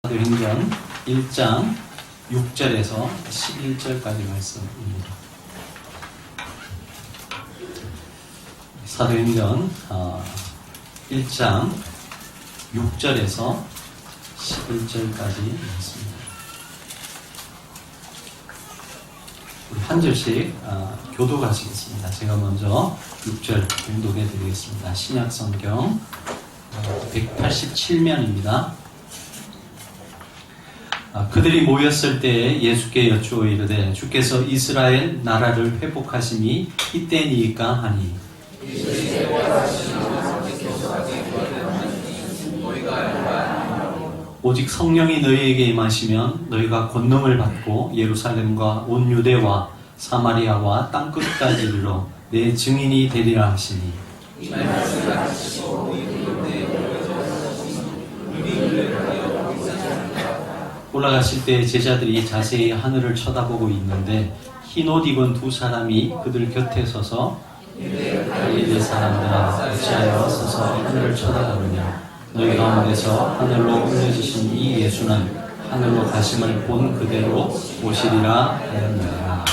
사도행전 1장 6절에서 11절까지 말씀입니다. 사도행전 1장 6절에서 11절까지 말씀입니다. 우리 한 절씩 교독하시겠습니다. 제가 먼저 6절 공독해 드리겠습니다. 신약성경 187면입니다. 그들이 모였을 때에 예수께 여쭈어 이르되 주께서 이스라엘 나라를 회복하심이 이때니까 하니 오직 성령이 너희에게 임하시면 너희가 권능을 받고 예루살렘과 온 유대와 사마리아와 땅끝까지 이르러 내 증인이 되리라 하시니 올라가실 때 제자들이 자세히 하늘을 쳐다보고 있는데 흰옷 입은 두 사람이 그들 곁에 서서 갈릴리 사람들아 어찌하여 서서 하늘을 쳐다보느냐 너희 가운데서 하늘로 올려주신 이 예수는 하늘로 가심을 본 그대로 오시리라 하였느니라.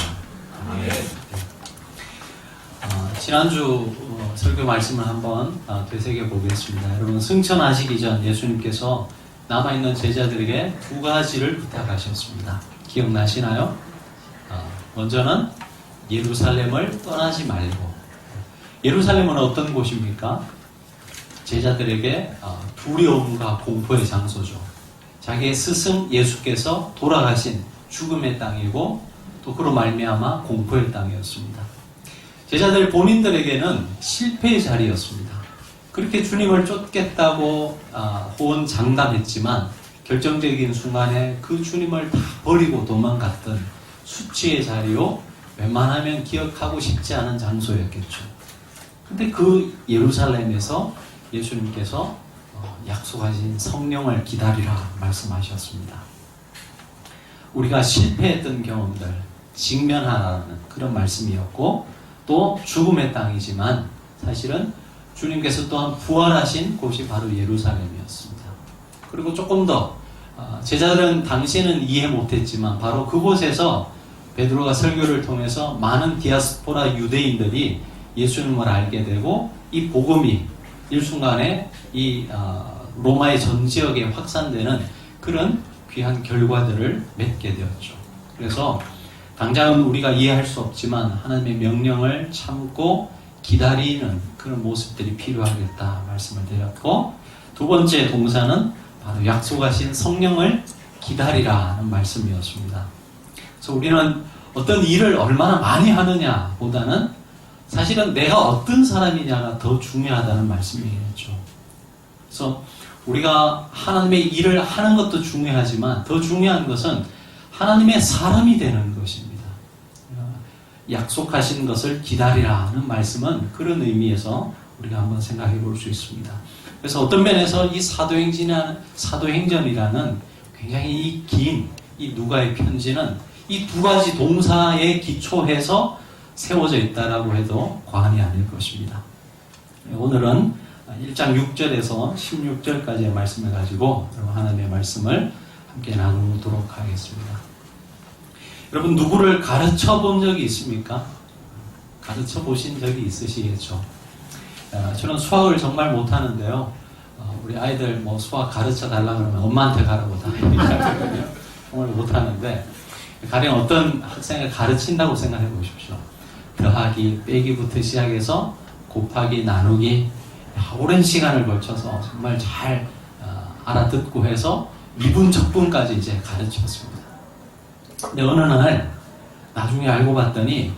지난주 설교 말씀을 한번 되새겨 보겠습니다. 여러분 승천하시기 전 예수님께서 남아있는 제자들에게 두 가지를 부탁하셨습니다. 기억나시나요? 먼저는 예루살렘을 떠나지 말고, 예루살렘은 어떤 곳입니까? 제자들에게 두려움과 공포의 장소죠. 자기의 스승 예수께서 돌아가신 죽음의 땅이고 또 그로 말미암아 공포의 땅이었습니다. 제자들 본인들에게는 실패의 자리였습니다. 그렇게 주님을 쫓겠다고 호언장담했지만 결정적인 순간에 그 주님을 다 버리고 도망갔던 수치의 자리요, 웬만하면 기억하고 싶지 않은 장소였겠죠. 근데 그 예루살렘에서 예수님께서 약속하신 성령을 기다리라 말씀하셨습니다. 우리가 실패했던 경험들 직면하라는 그런 말씀이었고 또 죽음의 땅이지만 사실은 주님께서 또한 부활하신 곳이 바로 예루살렘이었습니다. 그리고 조금 더 제자들은 당시에는 이해 못했지만 바로 그곳에서 베드로가 설교를 통해서 많은 디아스포라 유대인들이 예수님을 알게 되고 이 복음이 일순간에 이 로마의 전 지역에 확산되는 그런 귀한 결과들을 맺게 되었죠. 그래서 당장은 우리가 이해할 수 없지만 하나님의 명령을 참고 기다리는 그런 모습들이 필요하겠다 말씀을 드렸고, 두 번째 동사는 바로 약속하신 성령을 기다리라는 말씀이었습니다. 그래서 우리는 어떤 일을 얼마나 많이 하느냐 보다는 사실은 내가 어떤 사람이냐가 더 중요하다는 말씀이겠죠. 그래서 우리가 하나님의 일을 하는 것도 중요하지만 더 중요한 것은 하나님의 사람이 되는 것입니다. 약속하신 것을 기다리라는 말씀은 그런 의미에서 우리가 한번 생각해 볼 수 있습니다. 그래서 어떤 면에서 이 사도행전이라는 굉장히 긴 이 누가의 편지는 이 두 가지 동사에 기초해서 세워져 있다라고 해도 과언이 아닐 것입니다. 오늘은 1장 6절에서 16절까지의 말씀을 가지고 하나님의 말씀을 함께 나누도록 하겠습니다. 여러분 누구를 가르쳐 본 적이 있습니까? 가르쳐 보신 적이 있으시겠죠? 저는 수학을 정말 못하는데요. 우리 아이들 뭐 수학 가르쳐 달라 그러면 엄마한테 가라고 다 얘기하거든요. 정말 못하는데 가령 어떤 학생을 가르친다고 생각해 보십시오. 더하기, 빼기부터 시작해서 곱하기, 나누기 오랜 시간을 걸쳐서 정말 잘 알아듣고 해서 미분적분까지 이제 가르쳤습니다. 근데 어느 날 나중에 알고 봤더니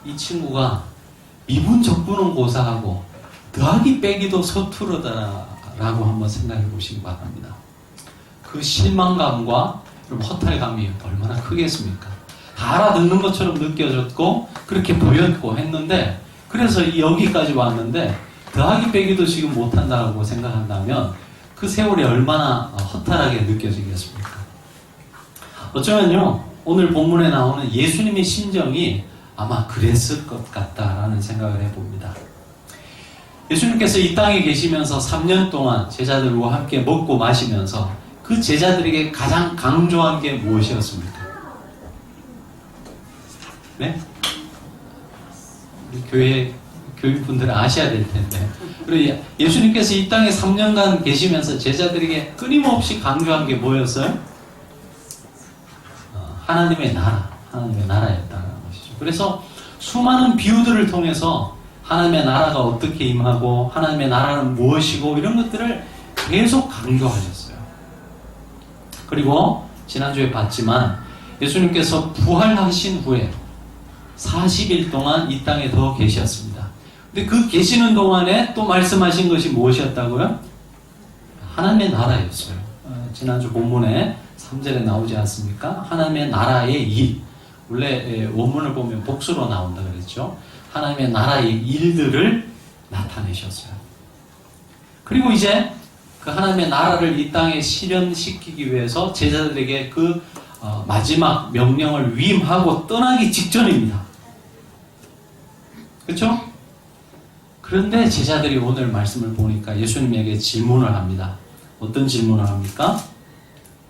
이 친구가 미분적분은 고사하고 더하기 빼기도 서투르다라고 한번 생각해 보시기 바랍니다. 그 실망감과 허탈감이 얼마나 크겠습니까? 다 알아듣는 것처럼 느껴졌고 그렇게 보였고 했는데 그래서 여기까지 왔는데 더하기 빼기도 지금 못한다고 생각한다면 그 세월이 얼마나 허탈하게 느껴지겠습니까? 어쩌면요 오늘 본문에 나오는 예수님의 심정이 아마 그랬을 것 같다라는 생각을 해봅니다. 예수님께서 이 땅에 계시면서 3년 동안 제자들과 함께 먹고 마시면서 그 제자들에게 가장 강조한 게 무엇이었습니까? 네? 우리 교회 교육분들은 아셔야 될 텐데. 그리고 예수님께서 이 땅에 3년간 계시면서 제자들에게 끊임없이 강조한 게 뭐였어요? 하나님의 나라였다는 것이죠. 그래서 수많은 비유들을 통해서 하나님의 나라가 어떻게 임하고 하나님의 나라는 무엇이고 이런 것들을 계속 강조하셨어요. 그리고 지난주에 봤지만 예수님께서 부활하신 후에 40일 동안 이 땅에 더 계셨습니다. 근데 그 계시는 동안에 또 말씀하신 것이 무엇이었다고요? 하나님의 나라였어요. 지난주 본문에 3절에 나오지 않습니까? 하나님의 나라의 일. 원래 원문을 보면 복수로 나온다 그랬죠. 하나님의 나라의 일들을 나타내셨어요. 그리고 이제 그 하나님의 나라를 이 땅에 실현시키기 위해서 제자들에게 그 마지막 명령을 위임하고 떠나기 직전입니다. 그렇죠? 그런데 제자들이 오늘 말씀을 보니까 예수님에게 질문을 합니다. 어떤 질문을 합니까?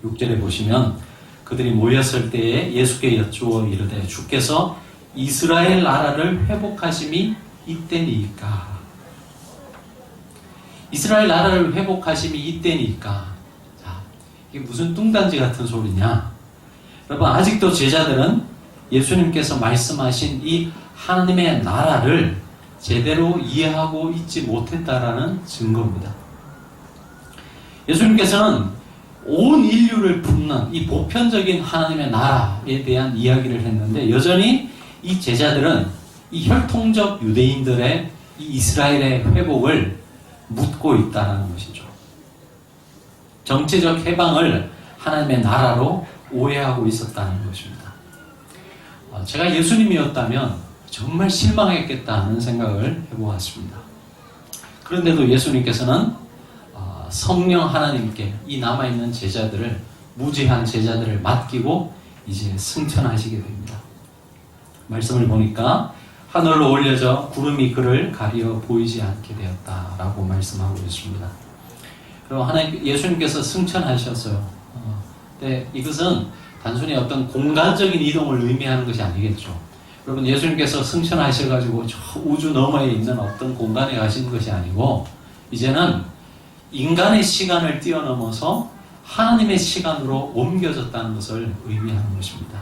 6절에 보시면 그들이 모였을 때에 예수께 여쭈어 이르되 주께서 이스라엘 나라를 회복하심이 이때니까. 이스라엘 나라를 회복하심이 이때니까. 자, 이게 무슨 뚱딴지 같은 소리냐? 여러분, 아직도 제자들은 예수님께서 말씀하신 이 하나님의 나라를 제대로 이해하고 있지 못했다라는 증거입니다. 예수님께서는 온 인류를 품는 이 보편적인 하나님의 나라에 대한 이야기를 했는데 여전히 이 제자들은 이 혈통적 유대인들의 이 이스라엘의 회복을 묻고 있다는 것이죠. 정치적 해방을 하나님의 나라로 오해하고 있었다는 것입니다. 제가 예수님이었다면 정말 실망했겠다는 생각을 해보았습니다. 그런데도 예수님께서는 성령 하나님께 이 남아있는 제자들을, 무지한 제자들을 맡기고 이제 승천하시게 됩니다. 말씀을 보니까 하늘로 올려져 구름이 그를 가리어 보이지 않게 되었다라고 말씀하고 있습니다. 그리고 예수님께서 승천하셨어요. 근데 이것은 단순히 어떤 공간적인 이동을 의미하는 것이 아니겠죠. 여러분, 예수님께서 승천하셔가지고 저 우주 너머에 있는 어떤 공간에 가신 것이 아니고 이제는 인간의 시간을 뛰어넘어서 하나님의 시간으로 옮겨졌다는 것을 의미하는 것입니다.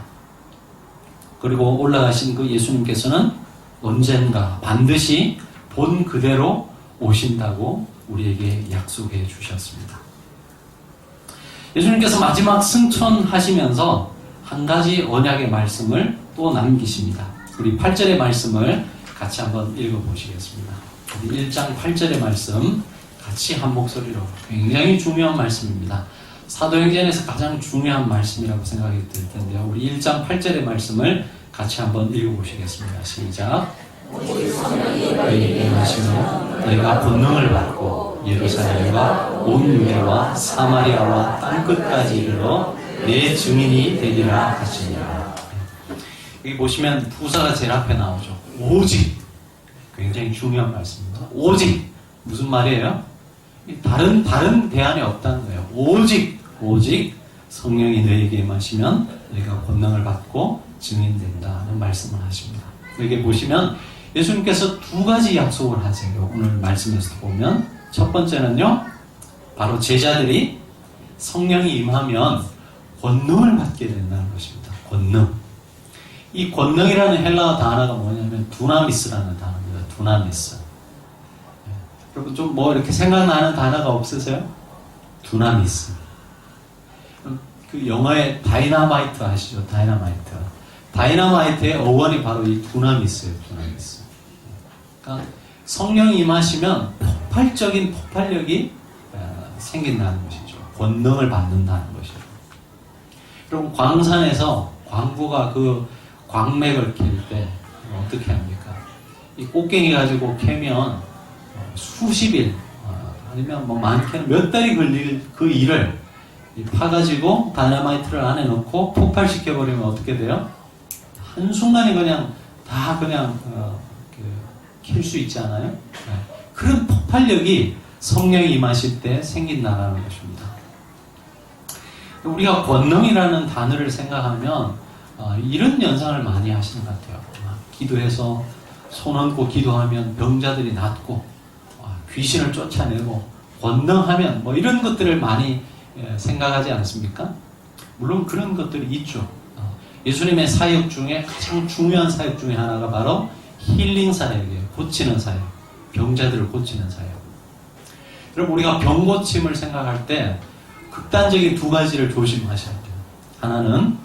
그리고 올라가신 그 예수님께서는 언젠가 반드시 본 그대로 오신다고 우리에게 약속해 주셨습니다. 예수님께서 마지막 승천하시면서 한 가지 언약의 말씀을 또 남기십니다. 우리 8절의 말씀을 같이 한번 읽어보시겠습니다. 1장 8절의 말씀 같이 한 목소리로, 굉장히 중요한 말씀입니다. 사도행전에서 가장 중요한 말씀이라고 생각이 들 텐데요. 우리 1장 8절의 말씀을 같이 한번 읽어보시겠습니다. 시작. 너희에게 임하시며 너희가 권능을 받고 예루살렘과 온 유대와 사마리아와 땅끝까지 이르러 내 증인이 되리라 하시니라. 여기 보시면 부사가 제일 앞에 나오죠. 오직. 굉장히 중요한 말씀입니다. 오직. 무슨 말이에요? 다른 대안이 없다는 거예요. 오직 성령이 너희에게 임하시면 너희가 권능을 받고 증인된다는 말씀을 하십니다. 여기 보시면 예수님께서 두 가지 약속을 하세요. 오늘 말씀에서 보면 첫 번째는요, 바로 제자들이 성령이 임하면 권능을 받게 된다는 것입니다. 권능. 이 권능이라는 헬라어 단어가 뭐냐면 두나미스라는 단어입니다. 두나미스. 여러분 좀 뭐 이렇게 생각나는 단어가 없으세요? 두나미스. 그 영어의 다이너마이트 아시죠? 다이너마이트. 다이너마이트의 어원이 바로 이 두나미스예요. 두나미스. 그러니까 성령이 임하시면 폭발적인 폭발력이 생긴다는 것이죠. 권능을 받는다는 것이죠. 그럼 광산에서 광부가 그 광맥을 캘 때 어떻게 합니까? 이 꽃갱이 가지고 캐면 수십 일 아니면 뭐 많게는 몇 달이 걸릴 그 일을 파가지고 다이너마이트를 안에 넣고 폭발시켜버리면 어떻게 돼요? 한순간에 그냥 다 그냥 킬 수 있지 않아요? 네. 그런 폭발력이 성령이 임하실 때 생긴다는 것입니다. 우리가 권능이라는 단어를 생각하면 이런 연상을 많이 하시는 것 같아요. 기도해서 손 얹고 기도하면 병자들이 낫고 귀신을 쫓아내고 권능하면 뭐 이런 것들을 많이 생각하지 않습니까? 물론 그런 것들이 있죠. 예수님의 사역 중에 가장 중요한 사역 중에 하나가 바로 힐링 사역이에요. 고치는 사역. 병자들을 고치는 사역. 여러분, 우리가 병 고침을 생각할 때 극단적인 두 가지를 조심하셔야 돼요. 하나는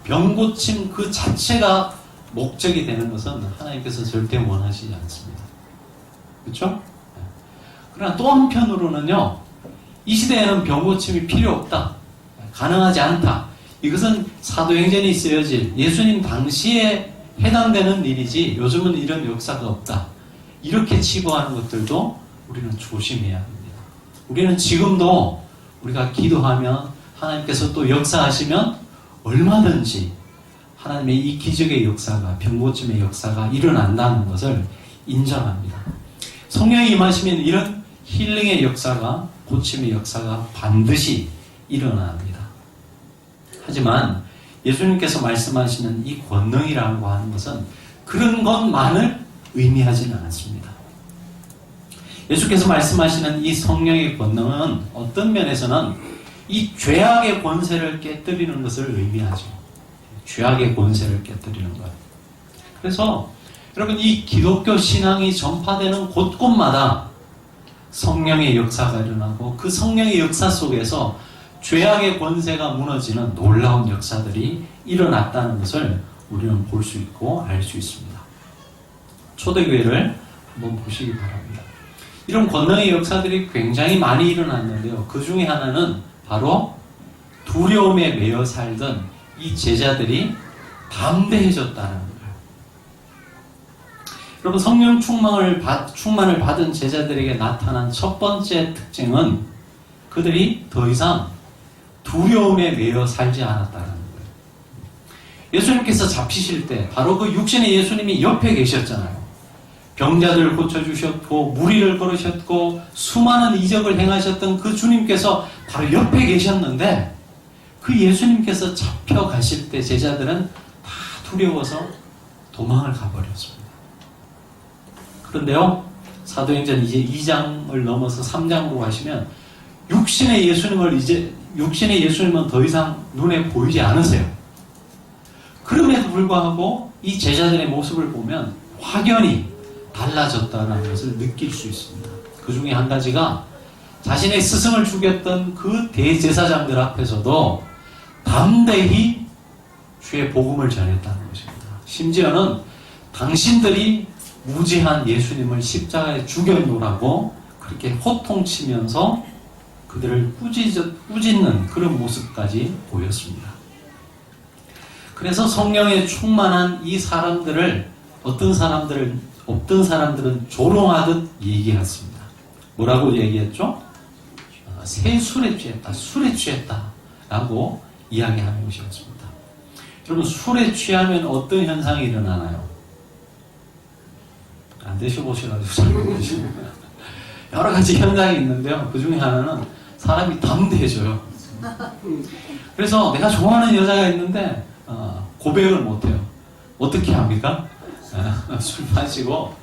병 고침 그 자체가 목적이 되는 것은 하나님께서 절대 원하시지 않습니다. 그렇죠? 그러나 또 한편으로는요, 이 시대에는 병 고침이 필요 없다. 가능하지 않다. 이것은 사도행전이 쓰여질 예수님 당시에 해당되는 일이지 요즘은 이런 역사가 없다. 이렇게 치부하는 것들도 우리는 조심해야 합니다. 우리는 지금도 우리가 기도하면 하나님께서 또 역사하시면 얼마든지 하나님의 이 기적의 역사가, 병고침의 역사가 일어난다는 것을 인정합니다. 성령이 임하시면 이런 힐링의 역사가, 고침의 역사가 반드시 일어납니다. 하지만 예수님께서 말씀하시는 이 권능이라고 하는 것은 그런 것만을 의미하지는 않습니다. 예수께서 말씀하시는 이 성령의 권능은 어떤 면에서는 이 죄악의 권세를 깨뜨리는 것을 의미하죠. 죄악의 권세를 깨뜨리는 것. 그래서 여러분, 이 기독교 신앙이 전파되는 곳곳마다 성령의 역사가 일어나고 그 성령의 역사 속에서 죄악의 권세가 무너지는 놀라운 역사들이 일어났다는 것을 우리는 볼 수 있고 알 수 있습니다. 초대교회를 한번 보시기 바랍니다. 이런 권능의 역사들이 굉장히 많이 일어났는데요. 그 중에 하나는 바로 두려움에 매여 살던 이 제자들이 담대해졌다는 거예요. 여러분, 성령 충만을 받은 제자들에게 나타난 첫 번째 특징은 그들이 더 이상 두려움에 매여 살지 않았다는 거예요. 예수님께서 잡히실 때 바로 그 육신의 예수님이 옆에 계셨잖아요. 병자들을 고쳐주셨고 무리를 걸으셨고 수많은 이적을 행하셨던 그 주님께서 바로 옆에 계셨는데 그 예수님께서 잡혀가실 때 제자들은 다 두려워서 도망을 가버렸습니다. 그런데요, 사도행전 이제 2장을 넘어서 3장으로 가시면 육신의 예수님은 더 이상 눈에 보이지 않으세요. 그럼에도 불구하고 이 제자들의 모습을 보면 확연히 달라졌다는 것을 느낄 수 있습니다. 그 중에 한 가지가 자신의 스승을 죽였던 그 대제사장들 앞에서도 담대히 주의 복음을 전했다는 것입니다. 심지어는 당신들이 무지한 예수님을 십자가에 죽여놓으라고 그렇게 호통치면서 그들을 꾸짖는 그런 모습까지 보였습니다. 그래서 성령에 충만한 이 사람들을 어떤 사람들은 조롱하듯 얘기했습니다. 뭐라고 얘기했죠? 새 술에 취했다, 술에 취했다 라고 이야기하는 것이었습니다. 여러분, 술에 취하면 어떤 현상이 일어나나요? 안 드셔보셔가지고 잘 모르시는 거예요. 여러 가지 현상이 있는데요. 그 중에 하나는 사람이 담대해져요. 그래서 내가 좋아하는 여자가 있는데 고백을 못해요. 어떻게 합니까? 술 마시고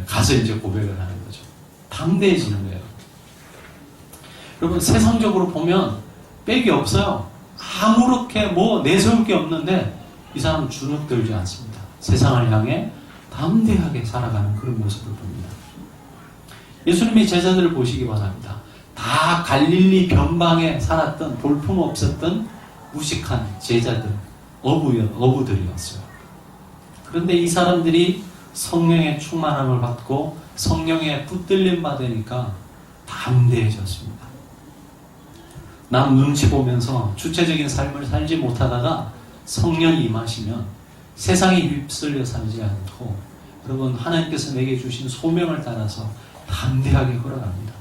가서 이제 고백을 하는 거죠. 담대해지는 거예요. 여러분, 세상적으로 보면 빽이 없어요. 아무렇게 내세울 게 없는데 이 사람은 주눅들지 않습니다. 세상을 향해 담대하게 살아가는 그런 모습을 봅니다. 예수님의 제자들을 보시기 바랍니다. 다 갈릴리 변방에 살았던 볼품없었던 무식한 제자들, 어부들이었어요. 그런데 이 사람들이 성령의 충만함을 받고 성령에 붙들림 받으니까 담대해졌습니다. 남 눈치 보면서 주체적인 삶을 살지 못하다가 성령이 임하시면 세상에 휩쓸려 살지 않고 여러분, 하나님께서 내게 주신 소명을 따라서 담대하게 걸어갑니다.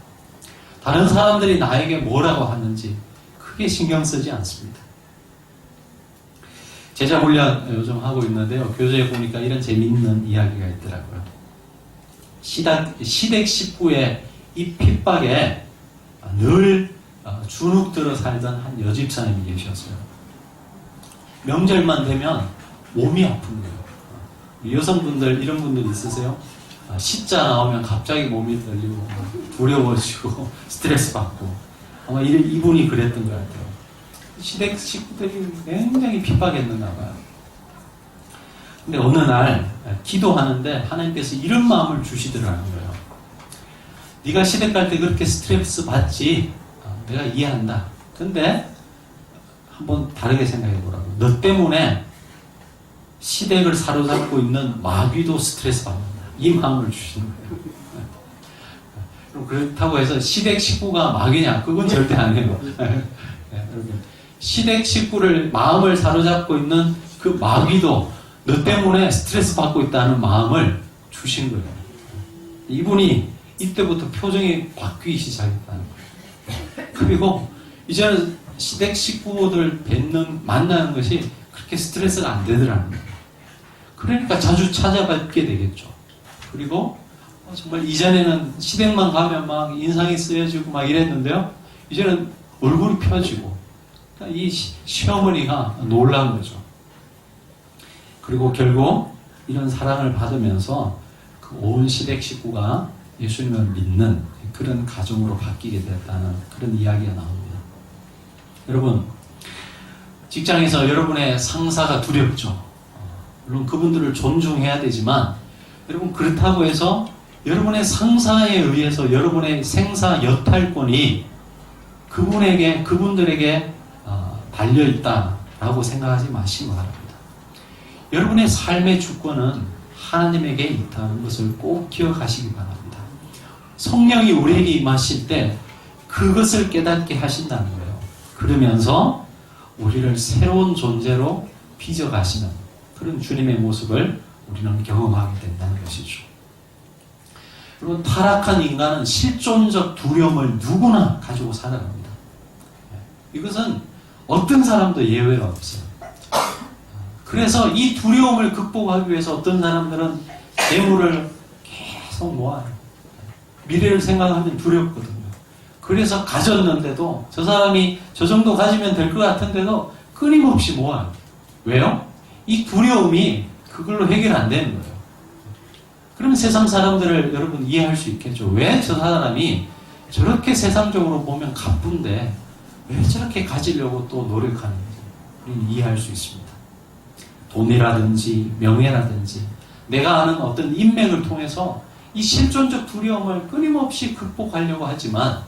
다른 사람들이 나에게 뭐라고 하는지 크게 신경 쓰지 않습니다. 제자 훈련 요즘 하고 있는데요. 교재에 보니까 이런 재미있는 이야기가 있더라고요. 시댁 식구의 이 핍박에 늘 주눅 들어 살던 한 여집사님이 계셨어요. 명절만 되면 몸이 아픈 거예요. 여성분들 이런 분들 있으세요? 십자 나오면 갑자기 몸이 떨리고 두려워지고 스트레스 받고 아마 이분이 그랬던 것 같아요. 시댁 식구들이 굉장히 핍박했는가 봐요. 근데 어느 날 기도하는데 하나님께서 이런 마음을 주시더라는 거예요. 네가 시댁 갈 때 그렇게 스트레스 받지? 내가 이해한다. 근데 한번 다르게 생각해 보라고. 너 때문에 시댁을 사로잡고 있는 마귀도 스트레스 받는다. 이 마음을 주시는 거예요. 그럼 그렇다고 해서 시댁 식구가 마귀냐? 그건 절대 아니에요. 여러분, 시댁 식구를 마음을 사로잡고 있는 그 마귀도 너 때문에 스트레스 받고 있다는 마음을 주신 거예요. 이분이 이때부터 표정이 바뀌기 시작했다는 거예요. 그리고 이제는 시댁 식구들 만나는 것이 그렇게 스트레스가 안 되더라는 거예요. 그러니까 자주 찾아뵙게 되겠죠. 그리고 정말 이전에는 시댁만 가면 막 인상이 쓰여지고 막 이랬는데요. 이제는 얼굴이 펴지고 그러니까 이 시어머니가 놀란 거죠. 그리고 결국 이런 사랑을 받으면서 그 온 시댁 식구가 예수님을 믿는 그런 가정으로 바뀌게 됐다는 그런 이야기가 나옵니다. 여러분, 직장에서 여러분의 상사가 두렵죠. 물론 그분들을 존중해야 되지만 여러분 그렇다고 해서 여러분의 상사에 의해서 여러분의 생사 여탈권이 그분들에게 달려있다라고 생각하지 마시기 바랍니다. 여러분의 삶의 주권은 하나님에게 있다는 것을 꼭 기억하시기 바랍니다. 성령이 우리에게 임하실 때 그것을 깨닫게 하신다는 거예요. 그러면서 우리를 새로운 존재로 빚어가시는 그런 주님의 모습을 우리는 경험하게 된다는 것이죠. 그리고 타락한 인간은 실존적 두려움을 누구나 가지고 살아갑니다. 이것은 어떤 사람도 예외가 없어요. 그래서 이 두려움을 극복하기 위해서 어떤 사람들은 재물을 계속 모아요. 미래를 생각하면 두렵거든요. 그래서 가졌는데도 저 사람이 저 정도 가지면 될 것 같은데도 끊임없이 모아요. 왜요? 이 두려움이 그걸로 해결 안 되는 거예요. 그러면 세상 사람들을 여러분 이해할 수 있겠죠. 왜 저 사람이 저렇게 세상적으로 보면 가쁜데 왜 저렇게 가지려고 또 노력하는지 우리는 이해할 수 있습니다. 돈이라든지 명예라든지 내가 아는 어떤 인맥을 통해서 이 실존적 두려움을 끊임없이 극복하려고 하지만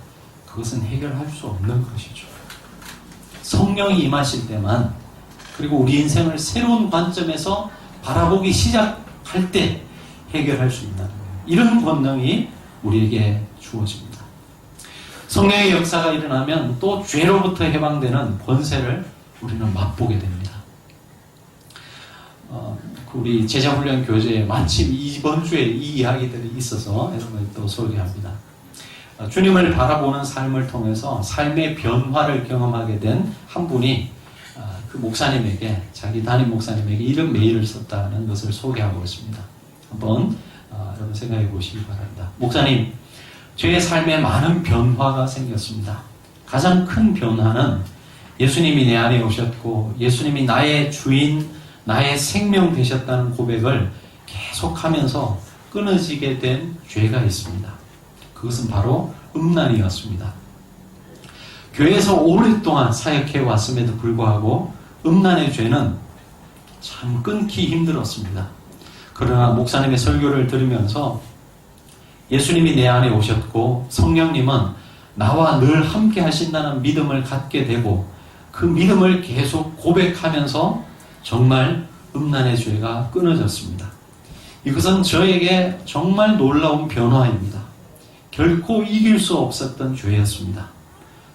그것은 해결할 수 없는 것이죠. 성령이 임하실 때만 그리고 우리 인생을 새로운 관점에서 바라보기 시작할 때 해결할 수 있다는 거예요. 이런 권능이 우리에게 주어집니다. 성령의 역사가 일어나면 또 죄로부터 해방되는 권세를 우리는 맛보게 됩니다. 우리 제자훈련 교재에 마침 이번 주에 이 이야기들이 있어서 여러분을 또 소개합니다. 주님을 바라보는 삶을 통해서 삶의 변화를 경험하게 된 한 분이 그 목사님에게 자기 담임 목사님에게 이런 메일을 썼다는 것을 소개하고 있습니다. 한번 여러분 생각해 보시기 바랍니다. 목사님, 저의 삶에 많은 변화가 생겼습니다. 가장 큰 변화는 예수님이 내 안에 오셨고 예수님이 나의 주인, 나의 생명 되셨다는 고백을 계속하면서 끊어지게 된 죄가 있습니다. 그것은 바로 음란이었습니다. 교회에서 오랫동안 사역해 왔음에도 불구하고 음란의 죄는 참 끊기 힘들었습니다. 그러나 목사님의 설교를 들으면서 예수님이 내 안에 오셨고 성령님은 나와 늘 함께 하신다는 믿음을 갖게 되고 그 믿음을 계속 고백하면서 정말 음란의 죄가 끊어졌습니다. 이것은 저에게 정말 놀라운 변화입니다. 결코 이길 수 없었던 죄였습니다.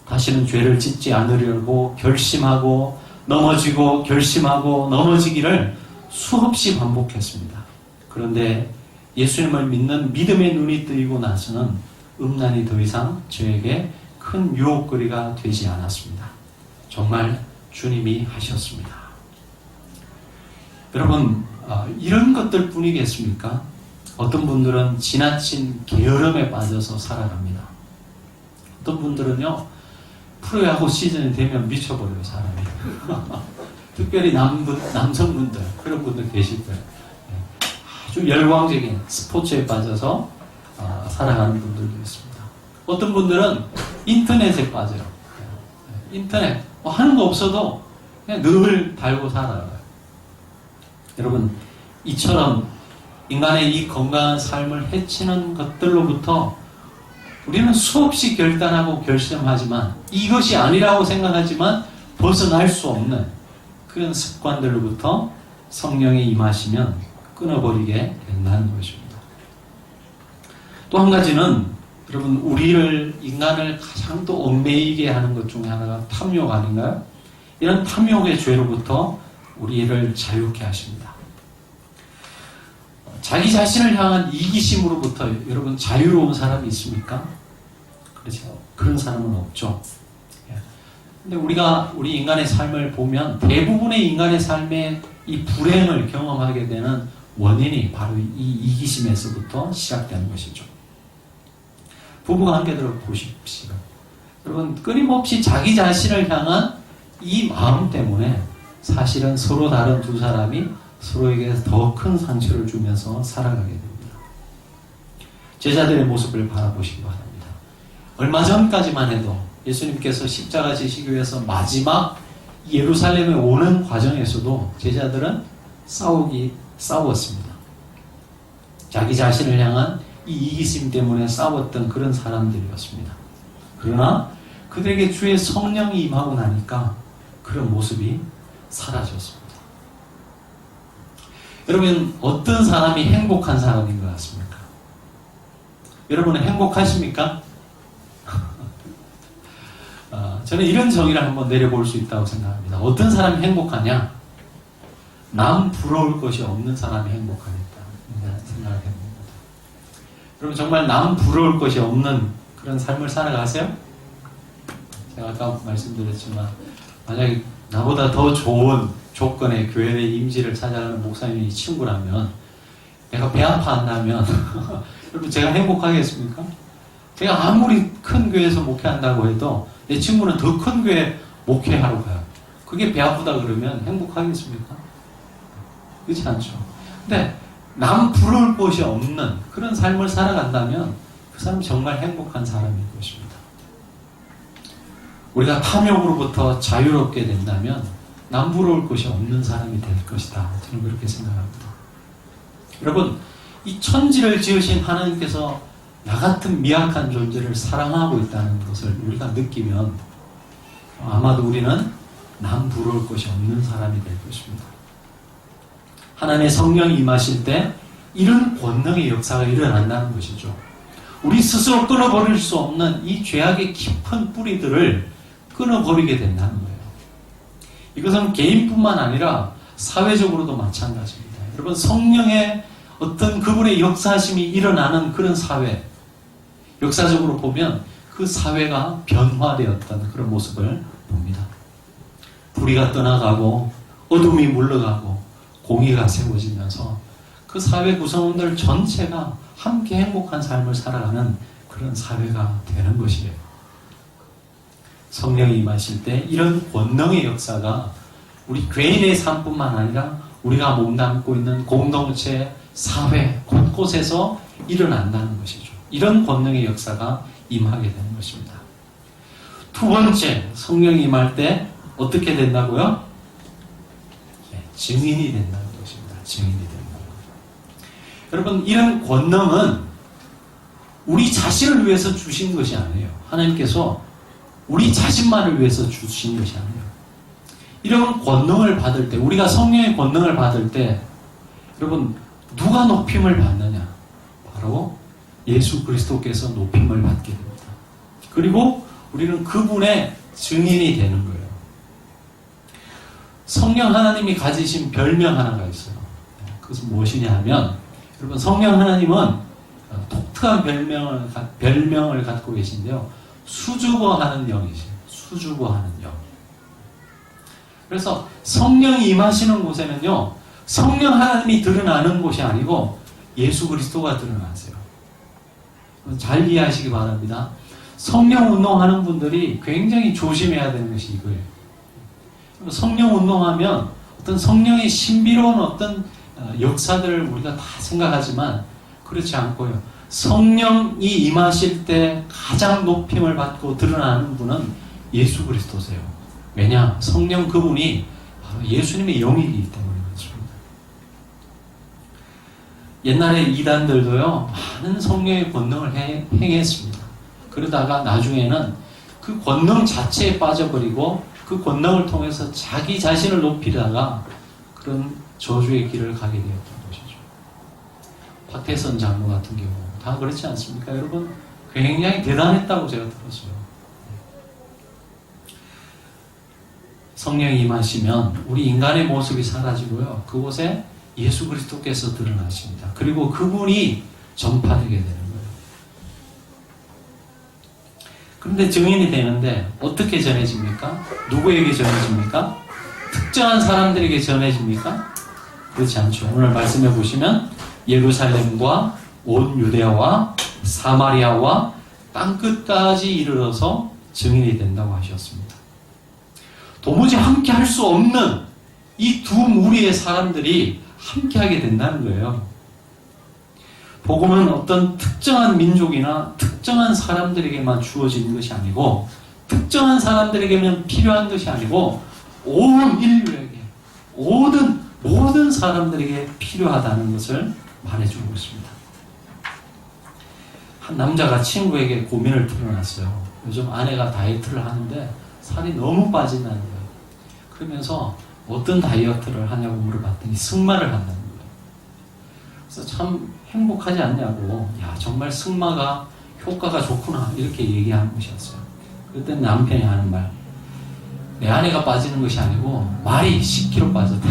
다시는 죄를 짓지 않으려고 결심하고 넘어지고 결심하고 넘어지기를 수없이 반복했습니다. 그런데 예수님을 믿는 믿음의 눈이 뜨이고 나서는 음란이 더 이상 저에게 큰 유혹거리가 되지 않았습니다. 정말 주님이 하셨습니다. 여러분, 이런 것들 뿐이겠습니까? 어떤 분들은 지나친 게으름에 빠져서 살아갑니다. 어떤 분들은요, 프로야구 시즌이 되면 미쳐버려요, 사람이. 특별히 남성분들, 그런 분들 계실 거예요. 아주 열광적인 스포츠에 빠져서 살아가는 분들도 있습니다. 어떤 분들은 인터넷에 빠져요. 인터넷, 하는 거 없어도 그냥 늘 달고 살아요. 여러분, 이처럼 인간의 이 건강한 삶을 해치는 것들로부터 우리는 수없이 결단하고 결심하지만 이것이 아니라고 생각하지만 벗어날 수 없는 그런 습관들로부터 성령이 임하시면 끊어버리게 된다는 것입니다. 또 한 가지는 여러분, 우리를, 인간을 가장 또 얽매이게 하는 것 중에 하나가 탐욕 아닌가요? 이런 탐욕의 죄로부터 우리를 자유케 하십니다. 자기 자신을 향한 이기심으로부터 여러분 자유로운 사람이 있습니까? 그렇죠. 그런 사람은 없죠. 근데 우리 인간의 삶을 보면 대부분의 인간의 삶의 이 불행을 경험하게 되는 원인이 바로 이 이기심에서부터 시작되는 것이죠. 부부관계들을 보십시오. 여러분, 끊임없이 자기 자신을 향한 이 마음 때문에 사실은 서로 다른 두 사람이 서로에게 더 큰 상처를 주면서 살아가게 됩니다. 제자들의 모습을 바라보시기 바랍니다. 얼마 전까지만 해도 예수님께서 십자가 지시기 위해서 마지막 예루살렘에 오는 과정에서도 제자들은 싸웠습니다. 자기 자신을 향한 이 이기심 때문에 싸웠던 그런 사람들이었습니다. 그러나 그들에게 주의 성령이 임하고 나니까 그런 모습이 사라졌습니다. 여러분, 어떤 사람이 행복한 사람인 것 같습니까? 여러분은 행복하십니까? 저는 이런 정의를 한번 내려볼 수 있다고 생각합니다. 어떤 사람이 행복하냐? 남 부러울 것이 없는 사람이 행복하겠다 생각을 해봅니다. 여러분, 정말 남 부러울 것이 없는 그런 삶을 살아가세요? 제가 아까 말씀드렸지만 만약에 나보다 더 좋은 조건의 교회의 임지를 찾아가는 목사님이 친구라면 내가 배 아파 한다면 여러분, 제가 행복하겠습니까? 제가 아무리 큰 교회에서 목회한다고 해도 내 친구는 더 큰 교회 목회하러 가요. 그게 배 아프다 그러면 행복하겠습니까? 그렇지 않죠. 근데 남 부러울 것이 없는 그런 삶을 살아간다면 그 사람은 정말 행복한 사람일 것입니다. 우리가 탐욕으로부터 자유롭게 된다면 남 부러울 것이 없는 사람이 될 것이다. 저는 그렇게 생각합니다. 여러분, 이 천지를 지으신 하나님께서 나 같은 미약한 존재를 사랑하고 있다는 것을 우리가 느끼면 아마도 우리는 남 부러울 것이 없는 사람이 될 것입니다. 하나님의 성령이 임하실 때 이런 권능의 역사가 일어난다는 것이죠. 우리 스스로 끊어버릴 수 없는 이 죄악의 깊은 뿌리들을 끊어버리게 된다는 거예요. 이것은 개인뿐만 아니라 사회적으로도 마찬가지입니다. 여러분, 성령의 어떤 그분의 역사심이 일어나는 그런 사회, 역사적으로 보면 그 사회가 변화되었던 그런 모습을 봅니다. 불의가 떠나가고 어둠이 물러가고 공의가 세워지면서 그 사회 구성원들 전체가 함께 행복한 삶을 살아가는 그런 사회가 되는 것이에요. 성령이 임하실 때 이런 권능의 역사가 우리 개인의 삶뿐만 아니라 우리가 몸담고 있는 공동체, 사회 곳곳에서 일어난다는 것이죠. 이런 권능의 역사가 임하게 되는 것입니다. 두 번째, 성령이 임할 때 어떻게 된다고요? 증인이 된다는 것입니다. 증인이 된다. 여러분, 이런 권능은 우리 자신을 위해서 주신 것이 아니에요. 하나님께서 우리 자신만을 위해서 주신 것이 아니에요. 이런 권능을 받을 때, 우리가 성령의 권능을 받을 때 여러분, 누가 높임을 받느냐? 바로 예수 그리스도께서 높임을 받게 됩니다. 그리고 우리는 그분의 증인이 되는 거예요. 성령 하나님이 가지신 별명 하나가 있어요. 그것은 무엇이냐 하면, 여러분, 성령 하나님은 독특한 별명을 갖고 계신데요. 수줍어하는 영이세요. 수줍어하는 영. 그래서 성령이 임하시는 곳에는요, 성령 하나님이 드러나는 곳이 아니고 예수 그리스도가 드러나세요. 잘 이해하시기 바랍니다. 성령 운동하는 분들이 굉장히 조심해야 되는 것이 이거예요. 성령 운동하면 어떤 성령의 신비로운 어떤 역사들을 우리가 다 생각하지만 그렇지 않고요. 성령이 임하실 때 가장 높임을 받고 드러나는 분은 예수 그리스도세요. 왜냐? 성령 그분이 바로 예수님의 영이기 때문에 그렇습니다. 옛날에 이단들도요, 많은 성령의 권능을 행했습니다. 그러다가 나중에는 그 권능 자체에 빠져버리고 그 권능을 통해서 자기 자신을 높이다가 그런 저주의 길을 가게 되었던 것이죠. 박태선 장로 같은 경우 다 그렇지 않습니까? 여러분 굉장히 대단했다고 제가 들었어요. 성령이 임하시면 우리 인간의 모습이 사라지고요. 그곳에 예수 그리스도께서 드러나십니다. 그리고 그분이 전파되게 되는 거예요. 그런데 증인이 되는데 어떻게 전해집니까? 누구에게 전해집니까? 특정한 사람들에게 전해집니까? 그렇지 않죠. 오늘 말씀해 보시면 예루살렘과 온 유대아와 사마리아와 땅끝까지 이르러서 증인이 된다고 하셨습니다. 도무지 함께 할 수 없는 이 두 무리의 사람들이 함께 하게 된다는 거예요. 복음은 어떤 특정한 민족이나 특정한 사람들에게만 주어진 것이 아니고 특정한 사람들에게만 필요한 것이 아니고 온 인류에게 모든 사람들에게 필요하다는 것을 말해주고 있습니다. 한 남자가 친구에게 고민을 풀어놨어요. 요즘 아내가 다이어트를 하는데 살이 너무 빠진다는 거예요. 그러면서 어떤 다이어트를 하냐고 물어봤더니 승마를 한다는 거예요. 그래서 참 행복하지 않냐고, 야 정말 승마가 효과가 좋구나 이렇게 얘기하는 것이었어요. 그때 남편이 하는 말, 내 아내가 빠지는 것이 아니고 말이 10kg 빠졌다.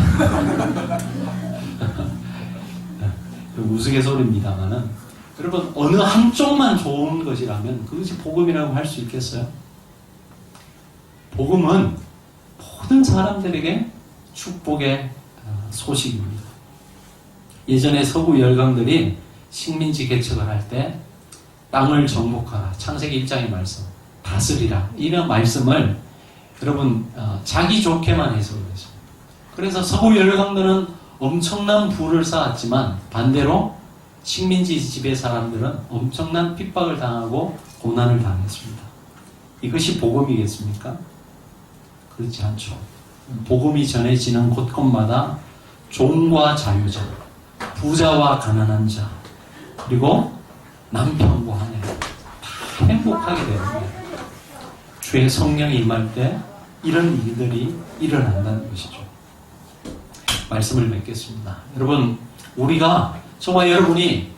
우스갯소리입니다만은 여러분 어느 한쪽만 좋은 것이라면 그것이 복음이라고 할 수 있겠어요? 복음은 모든 사람들에게 축복의 소식입니다. 예전에 서구 열강들이 식민지 개척을 할 때 땅을 정복하라, 창세기 1장의 말씀, 다스리라 이런 말씀을 여러분 자기 좋게만 해석을 했습니다. 그래서 서구 열강들은 엄청난 부를 쌓았지만 반대로 식민지 지배 사람들은 엄청난 핍박을 당하고 고난을 당했습니다. 이것이 복음이겠습니까? 그렇지 않죠. 복음이 전해지는 곳곳마다 종과 자유자, 부자와 가난한 자, 그리고 남편과 아내 다 행복하게 되는 거예요. 주의 성령이 임할 때 이런 일들이 일어난다는 것이죠. 말씀을 맺겠습니다. 여러분, 저와 여러분이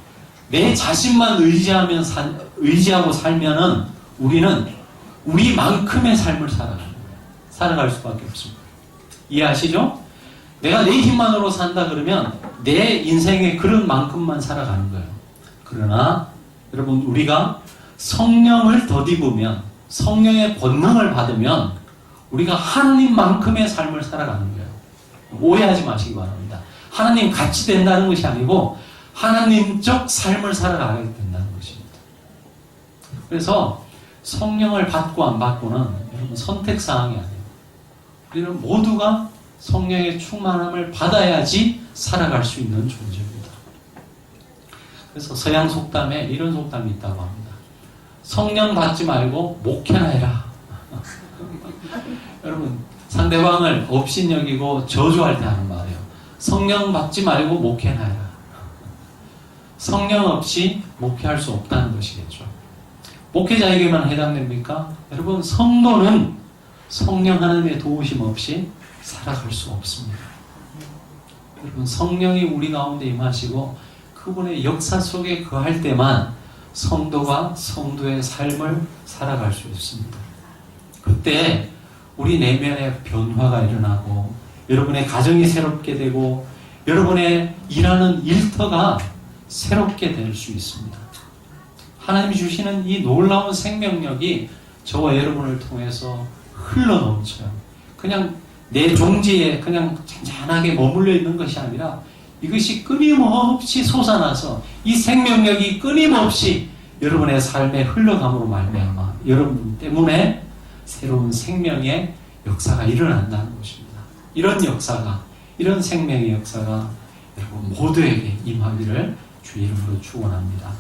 내 자신만 의지하고 살면은 우리는 우리만큼의 삶을 살아갈 수밖에 없습니다. 이해하시죠? 내가 내 힘만으로 산다 그러면 내 인생의 그런 만큼만 살아가는 거예요. 그러나 여러분 우리가 성령을 덧입으면 성령의 권능을 받으면 우리가 하나님만큼의 삶을 살아가는 거예요. 오해하지 마시기 바랍니다. 하나님 같이 된다는 것이 아니고 하나님적 삶을 살아가게 된다는 것입니다. 그래서 성령을 받고 안 받고는 여러분 선택사항이 아니에요. 우리는 모두가 성령의 충만함을 받아야지 살아갈 수 있는 존재입니다. 그래서 서양 속담에 이런 속담이 있다고 합니다. 성령 받지 말고 목회나 해라. 여러분 상대방을 업신여기고 저주할 때 하는 말이에요. 성령 받지 말고 목회나 해라. 성령 없이 목회할 수 없다는 것이겠죠. 목회자에게만 해당됩니까? 여러분 성도는 성령 하나님의 도우심 없이 살아갈 수 없습니다. 여러분 성령이 우리 가운데 임하시고 그분의 역사 속에 거할 때만 성도가 성도의 삶을 살아갈 수 있습니다. 그때 우리 내면의 변화가 일어나고 여러분의 가정이 새롭게 되고 여러분의 일하는 일터가 새롭게 될 수 있습니다. 하나님이 주시는 이 놀라운 생명력이 저와 여러분을 통해서 흘러넘쳐요. 그냥 내 종지에 그냥 잔잔하게 머물러 있는 것이 아니라 이것이 끊임없이 솟아나서 이 생명력이 끊임없이 여러분의 삶의 흘러감으로 말미암아 여러분 때문에 새로운 생명의 역사가 일어난다는 것입니다. 이런 역사가, 이런 생명의 역사가 여러분 모두에게 임하기를 주 이름으로 축원합니다.